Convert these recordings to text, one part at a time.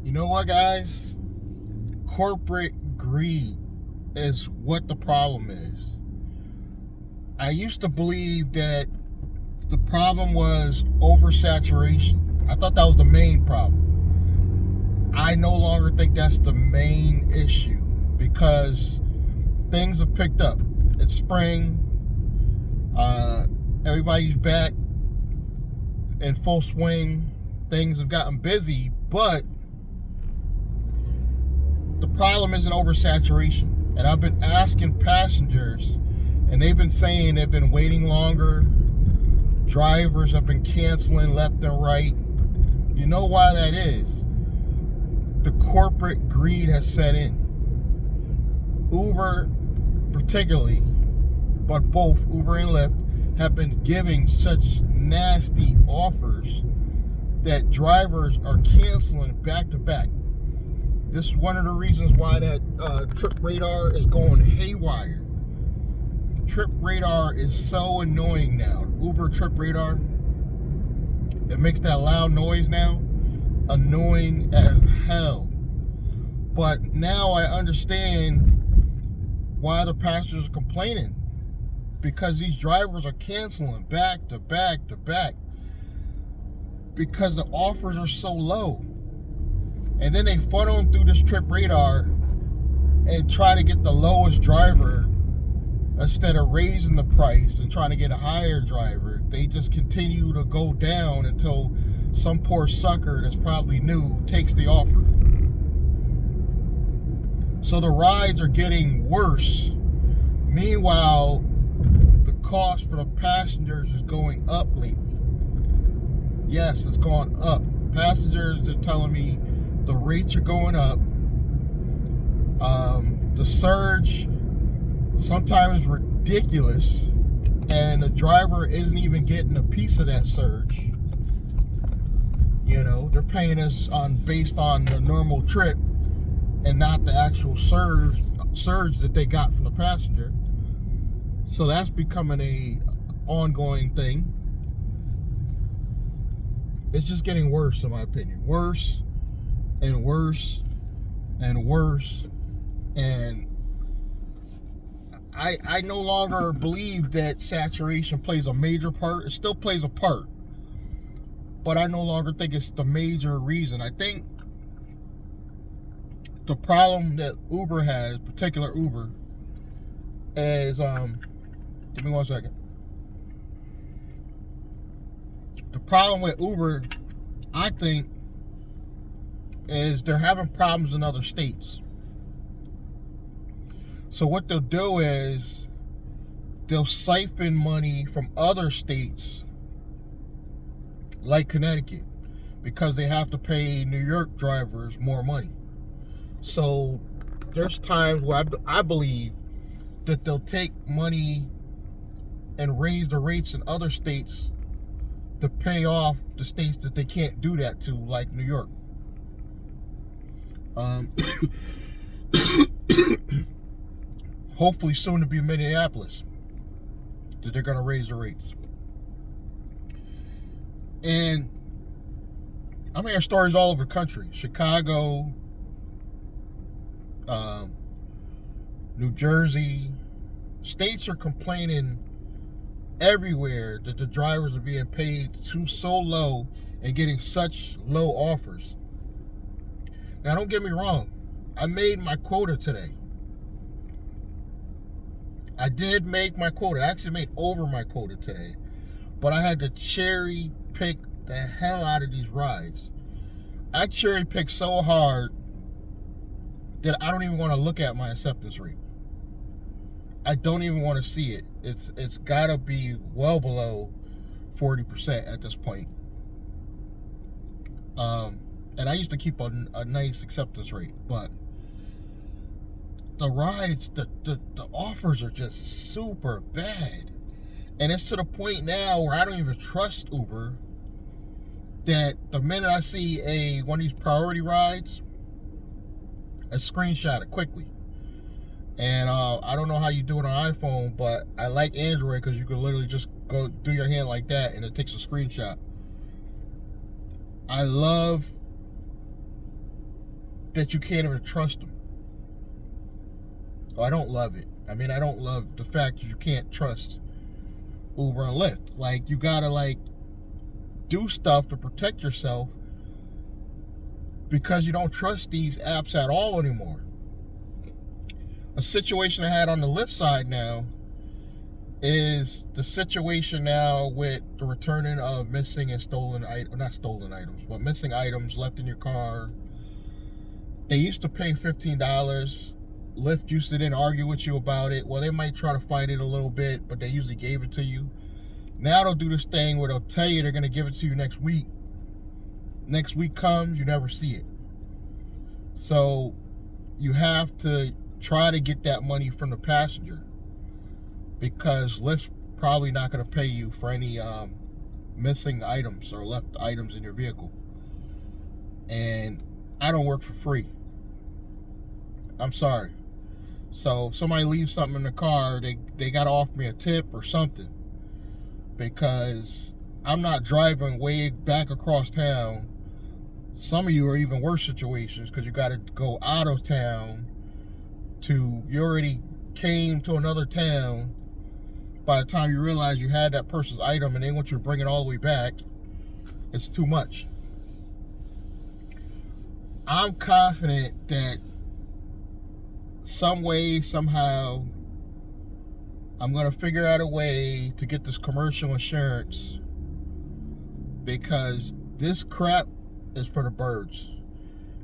You know what, guys? Corporate greed is what the problem is. I used to believe that the problem was oversaturation. I thought that was the main problem. I no longer think that's the main issue because things have picked up. It's spring. Everybody's back in full swing. Things have gotten busy, but the problem isn't oversaturation. And I've been asking passengers, and they've been saying they've been waiting longer. Drivers have been canceling left and right. You know why that is? The corporate greed has set in. Uber particularly, but both Uber and Lyft have been giving such nasty offers that drivers are canceling back to back. This is one of the reasons why that Trip Radar is going haywire. Trip Radar is so annoying now. Uber Trip Radar, it makes that loud noise now. Annoying as hell. But now I understand why the passengers are complaining. Because these drivers are canceling back to back to back. Because the offers are so low. And then they funnel them through this Trip Radar and try to get the lowest driver instead of raising the price and trying to get a higher driver. They just continue to go down until some poor sucker that's probably new takes the offer. So the rides are getting worse. Meanwhile, the cost for the passengers is going up lately. Yes, it's gone up. Passengers are telling me the rates are going up. The surge sometimes is ridiculous, and the driver isn't even getting a piece of that surge. You know, they're paying us based on the normal trip and not the actual surge that they got from the passenger. So that's becoming a ongoing thing. It's just getting worse, in my opinion. Worse and worse and worse. And I no longer believe that saturation plays a major part. It still plays a part, but I no longer think it's the major reason. I think the problem that Uber has, particular Uber, is give me 1 second. The problem with Uber, I think, is they're having problems in other states. So what they'll do is they'll siphon money from other states like Connecticut because they have to pay New York drivers more money. So there's times where I believe that they'll take money and raise the rates in other states to pay off the states that they can't do that to, like New York. Hopefully soon to be Minneapolis, that they're going to raise the rates. And I'm hearing stories all over the country. Chicago, New Jersey. States are complaining everywhere that the drivers are being paid so low and getting such low offers. Now, don't get me wrong. I made my quota today. I did make my quota. I actually made over my quota today. But I had to cherry pick the hell out of these rides. I cherry picked so hard that I don't even want to look at my acceptance rate. I don't even want to see it. It's got to be well below 40% at this point. And I used to keep a nice acceptance rate, but the rides, the offers are just super bad. And it's to the point now where I don't even trust Uber, that the minute I see one of these priority rides, I screenshot it quickly. And I don't know how you do it on iPhone, but I like Android because you can literally just go do your hand like that and it takes a screenshot. I love that you can't even trust them. Oh, I don't love it. I mean, I don't love the fact that you can't trust Uber and Lyft. Like, you gotta like do stuff to protect yourself because you don't trust these apps at all anymore. A situation I had on the Lyft side now is the situation now with the returning of missing and stolen items, not stolen items, but missing items left in your car. They used to pay $15. Lyft used to then argue with you about it. Well, they might try to fight it a little bit, but they usually gave it to you. Now they'll do this thing where they'll tell you they're going to give it to you next week. Next week comes, you never see it. So you have to try to get that money from the passenger, because Lyft's probably not going to pay you for any missing items or left items in your vehicle. And I don't work for free. I'm sorry. So if somebody leaves something in the car, they got to offer me a tip or something, because I'm not driving way back across town. Some of you are even worse situations because you got to go out of town you already came to another town. By the time you realize you had that person's item and they want you to bring it all the way back, it's too much. I'm confident that some way, somehow, I'm going to figure out a way to get this commercial insurance, because this crap is for the birds.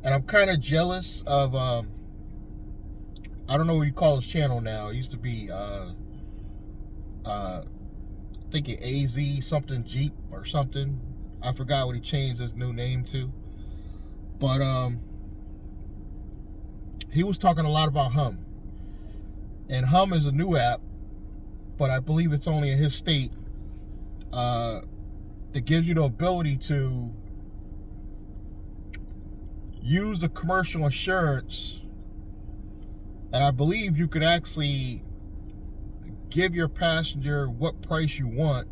And I'm kind of jealous of, I don't know what you call his channel now. It used to be, I think it AZ something Jeep or something. I forgot what he changed his new name to. But he was talking a lot about Hum. And Hum is a new app, but I believe it's only in his state, that gives you the ability to use the commercial insurance. And I believe you could actually give your passenger what price you want,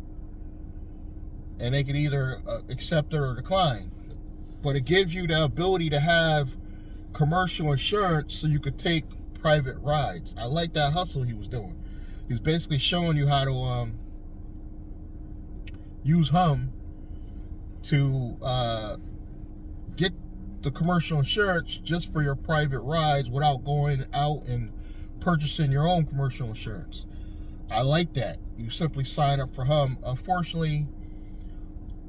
and they could either accept it or decline. But it gives you the ability to have commercial insurance so you could take private rides. I like that hustle he was doing. He was basically showing you how to use Hum to get the commercial insurance just for your private rides without going out and purchasing your own commercial insurance. I like that. You simply sign up for Hum. Unfortunately,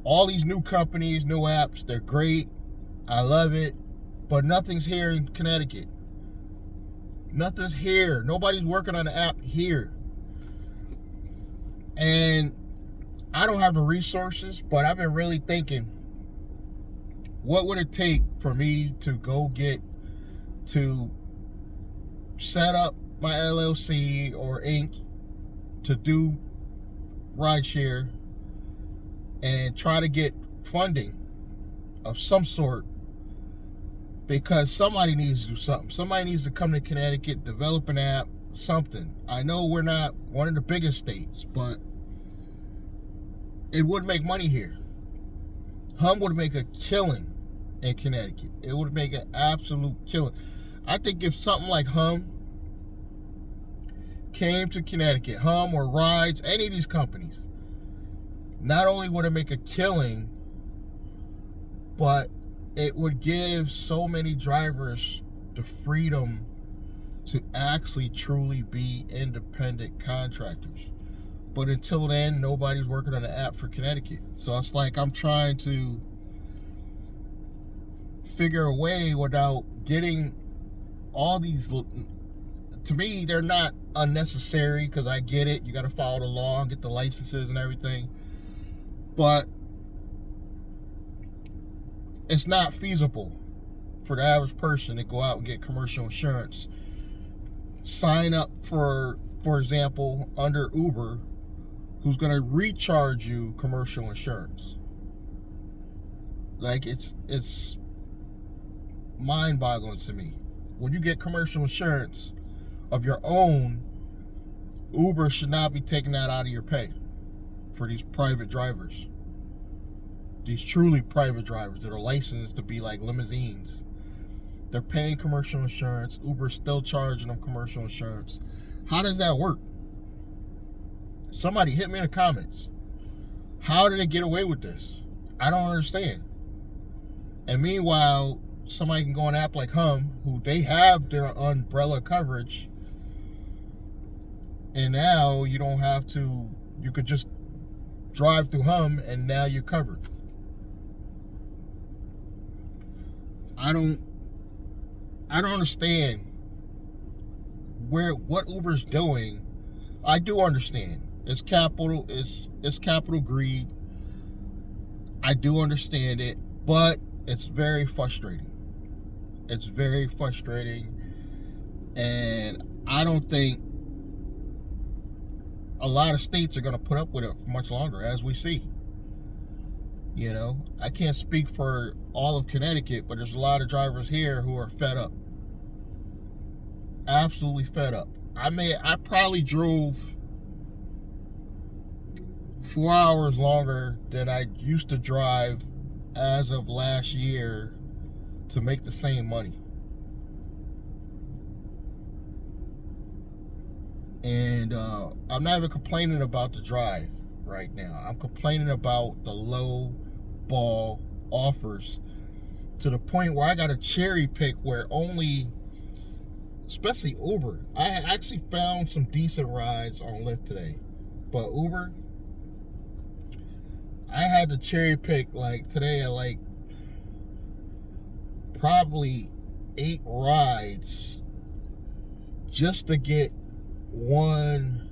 all these new companies, new apps, they're great. I love it. But nothing's here in Connecticut. Nothing's here. Nobody's working on the app here. And I don't have the resources, but I've been really thinking, what would it take for me to set up my LLC or Inc. to do rideshare and try to get funding of some sort, because somebody needs to do something. Somebody needs to come to Connecticut, develop an app, something. I know we're not one of the biggest states, but it would make money here. Hum would make a killing in Connecticut. It would make an absolute killing. I think if something like Hum came to Connecticut, Hum or Rides, any of these companies, not only would it make a killing, but it would give so many drivers the freedom to actually truly be independent contractors. But until then, nobody's working on an app for Connecticut. So it's like I'm trying to figure a way without getting all these. To me, they're not unnecessary, because I get it. You got to follow the law and get the licenses and everything. But it's not feasible for the average person to go out and get commercial insurance. Sign up for example, under Uber, who's going to recharge you commercial insurance. Like, it's mind-boggling to me. When you get commercial insurance of your own, Uber should not be taking that out of your pay for these private drivers. These truly private drivers that are licensed to be like limousines. They're paying commercial insurance. Uber's still charging them commercial insurance. How does that work? Somebody hit me in the comments. How did they get away with this? I don't understand. And meanwhile, somebody can go on an app like Hum, who they have their umbrella coverage, and now you don't have to, you could just drive through Hum and now you're covered. I don't understand what Uber's doing. I do understand. It's capital greed. I do understand it, but it's very frustrating. It's very frustrating, and I don't think a lot of states are going to put up with it for much longer, as we see. You know, I can't speak for all of Connecticut, but there's a lot of drivers here who are fed up. Absolutely fed up. I probably drove 4 hours longer than I used to drive as of last year to make the same money. And I'm not even complaining about the drive right now. I'm complaining about the low ball offers, to the point where I got to cherry pick where only, especially Uber. I actually found some decent rides on Lyft today, but Uber, I had to cherry pick. Like today, I like probably 8 rides just to get one